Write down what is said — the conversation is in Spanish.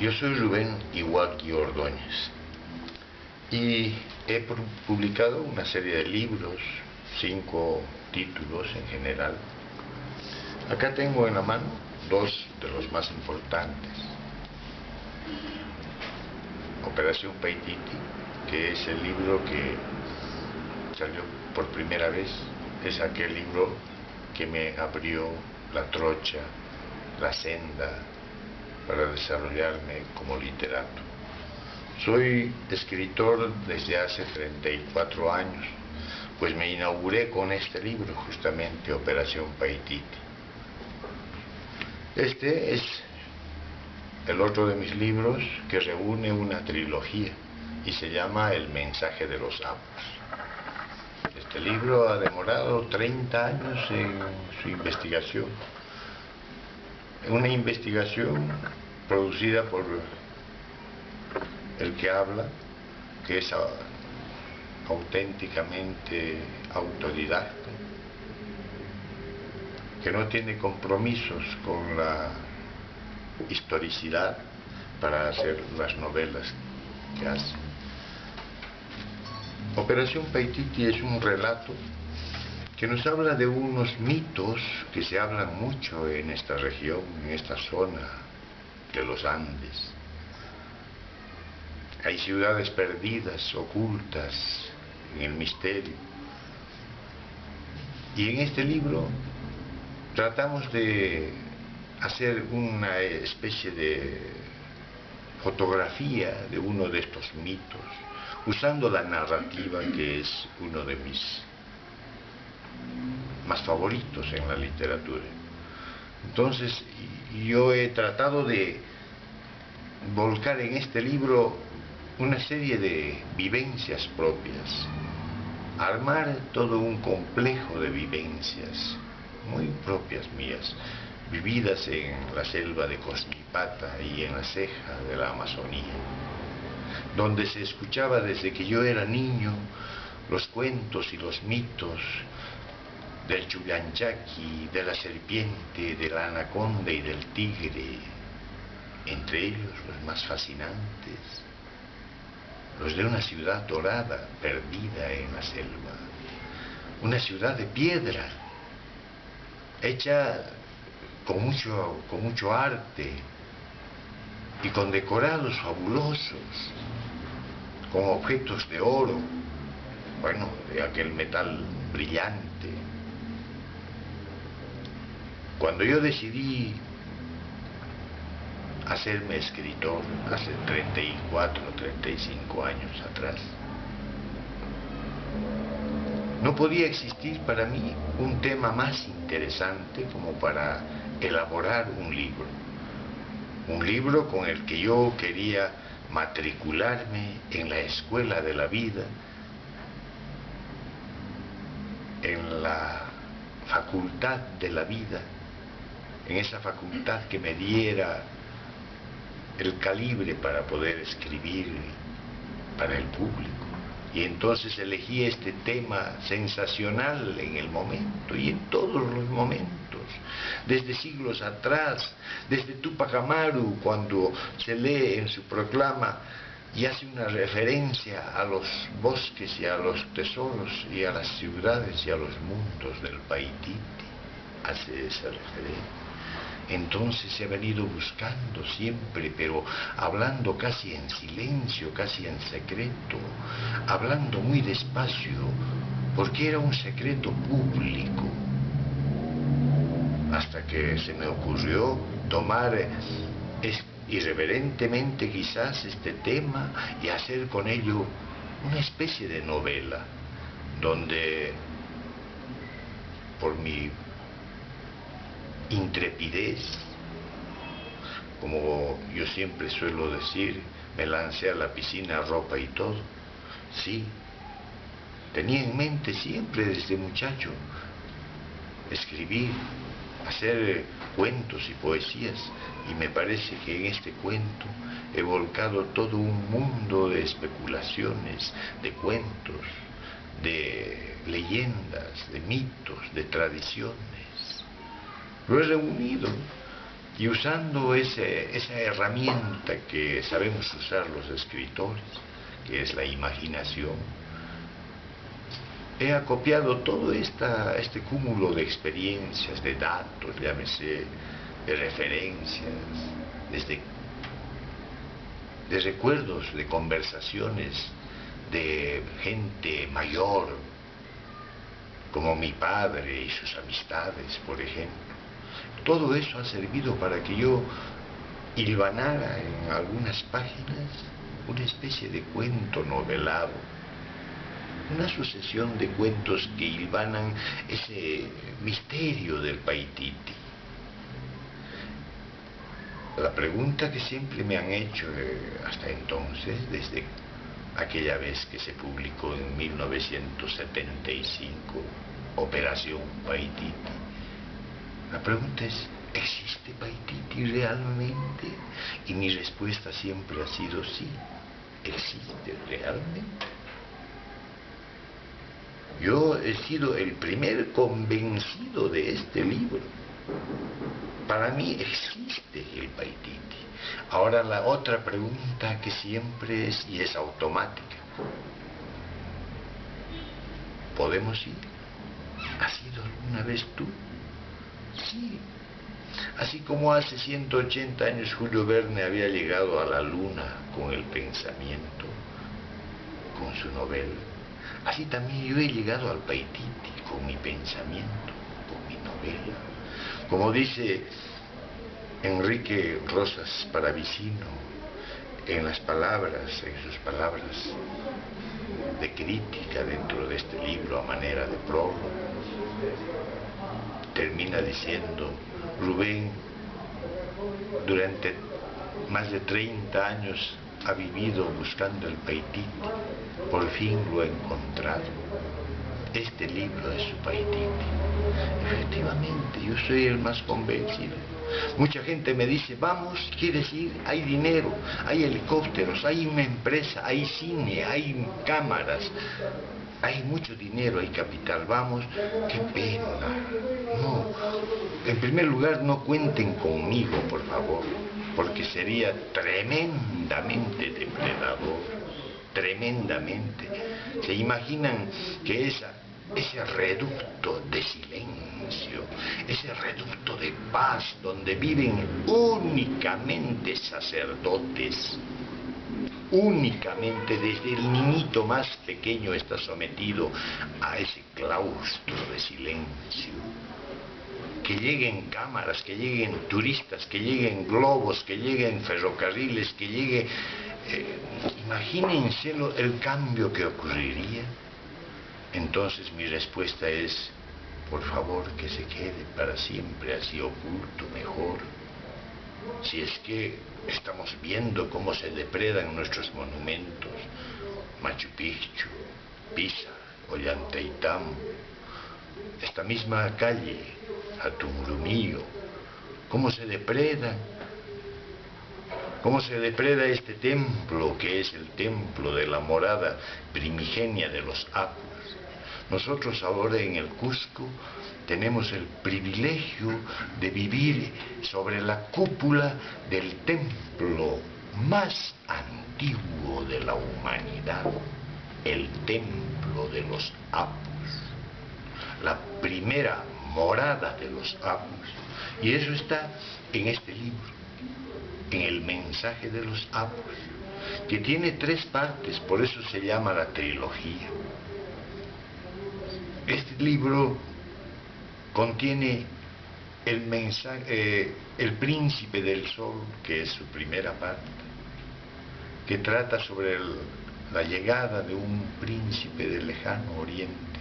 Yo soy Rubén Iwaki Ordóñez y he publicado una serie de libros, 5 títulos en general. Acá tengo en la mano 2 de los más importantes. Operación Paititi, que es el libro que salió por primera vez, es aquel libro que me abrió la trocha, la senda para desarrollarme como literato. Soy escritor desde hace 34 años, pues me inauguré con este libro, justamente, Operación Paititi. Este es el otro de mis libros que reúne una trilogía y se llama El mensaje de los sapos. Este libro ha demorado 30 años en su investigación. Una investigación producida por el que habla, que es auténticamente autodidacta, que no tiene compromisos con la historicidad para hacer las novelas que hace. Operación Paititi es un relato que nos habla de unos mitos que se hablan mucho en esta región, en esta zona de los Andes. Hay ciudades perdidas, ocultas en el misterio. Y en este libro tratamos de hacer una especie de fotografía de uno de estos mitos, usando la narrativa, que es uno de mis más favoritos en la literatura. Entonces, yo he tratado de volcar en este libro una serie de vivencias propias, armar todo un complejo de vivencias muy propias mías, vividas en la selva de Cosquipata y en la ceja de la Amazonía, donde se escuchaba desde que yo era niño los cuentos y los mitos del Chuyanchaki, de la serpiente, de la anaconda y del tigre, entre ellos los más fascinantes, los de una ciudad dorada perdida en la selva, una ciudad de piedra, hecha con mucho arte y con decorados fabulosos, con objetos de oro, bueno, de aquel metal brillante. Cuando yo decidí hacerme escritor hace 34 o 35 años atrás, no podía existir para mí un tema más interesante como para elaborar un libro con el que yo quería matricularme en la escuela de la vida, en la facultad de la vida, en esa facultad que me diera el calibre para poder escribir para el público. Y entonces elegí este tema sensacional en el momento y en todos los momentos, desde siglos atrás, desde Túpac Amaru, cuando se lee en su proclama y hace una referencia a los bosques y a los tesoros y a las ciudades y a los mundos del Paititi, hace esa referencia. Entonces se ha venido buscando siempre, pero hablando casi en silencio, casi en secreto, hablando muy despacio, porque era un secreto público. Hasta que se me ocurrió tomar irreverentemente quizás este tema y hacer con ello una especie de novela, donde por mi intrepidez, como yo siempre suelo decir, me lancé a la piscina, ropa y todo. Sí, tenía en mente siempre desde muchacho escribir, hacer cuentos y poesías, y me parece que en este cuento he volcado todo un mundo de especulaciones, de cuentos, de leyendas, de mitos, de tradiciones. Lo he reunido Y usando esa herramienta que sabemos usar los escritores, que es la imaginación, he acopiado todo este cúmulo de experiencias, de datos, llámese, de referencias, de recuerdos, de conversaciones, de gente mayor, como mi padre y sus amistades, por ejemplo. Todo eso ha servido para que yo hilvanara en algunas páginas una especie de cuento novelado, una sucesión de cuentos que hilvanan ese misterio del Paititi. La pregunta que siempre me han hecho hasta entonces, desde aquella vez que se publicó en 1975, Operación Paititi, la pregunta es, ¿existe Paititi realmente? Y mi respuesta siempre ha sido sí, existe realmente. Yo he sido el primer convencido de este libro. Para mí existe el Paititi. Ahora la otra pregunta que siempre es, y es automática, ¿podemos ir? ¿Has ido alguna vez tú? Sí. Así como hace 180 años Julio Verne había llegado a la luna con el pensamiento, con su novela, así también yo he llegado al Paititi con mi pensamiento, con mi novela. Como dice Enrique Rosas Paravicino en sus palabras de crítica dentro de este libro a manera de prólogo, termina diciendo: Rubén, durante más de 30 años ha vivido buscando el Paititi, por fin lo ha encontrado. Este libro es su Paititi. Efectivamente, yo soy el más convencido. Mucha gente me dice, vamos, ¿quieres ir? Hay dinero, hay helicópteros, hay una empresa, hay cine, hay cámaras, hay mucho dinero, hay capital, vamos. Qué pena. No, en primer lugar, no cuenten conmigo, por favor, porque sería tremendamente depredador, tremendamente. ¿Se imaginan que ese reducto de silencio, ese reducto de paz donde viven únicamente sacerdotes, únicamente desde el niñito más pequeño está sometido a ese claustro de silencio? Que lleguen cámaras, que lleguen turistas, que lleguen globos, que lleguen ferrocarriles, que llegue... imagínense el cambio que ocurriría. Entonces mi respuesta es, por favor, que se quede para siempre así oculto, mejor. Si es que estamos viendo cómo se depredan nuestros monumentos, Machu Picchu, Pisa, Ollantaytambo, esta misma calle, Atumurumío, cómo se depreda este templo que es el templo de la morada primigenia de los Apus. Nosotros ahora en el Cusco tenemos el privilegio de vivir sobre la cúpula del templo más antiguo de la humanidad, el templo de los Apus, la primera morada de los Apus. Y eso está en este libro, en el mensaje de los Apus, que tiene 3 partes, por eso se llama la trilogía. Este libro contiene el mensaje, el Príncipe del Sol, que es su primera parte, que trata sobre la llegada de un príncipe del lejano oriente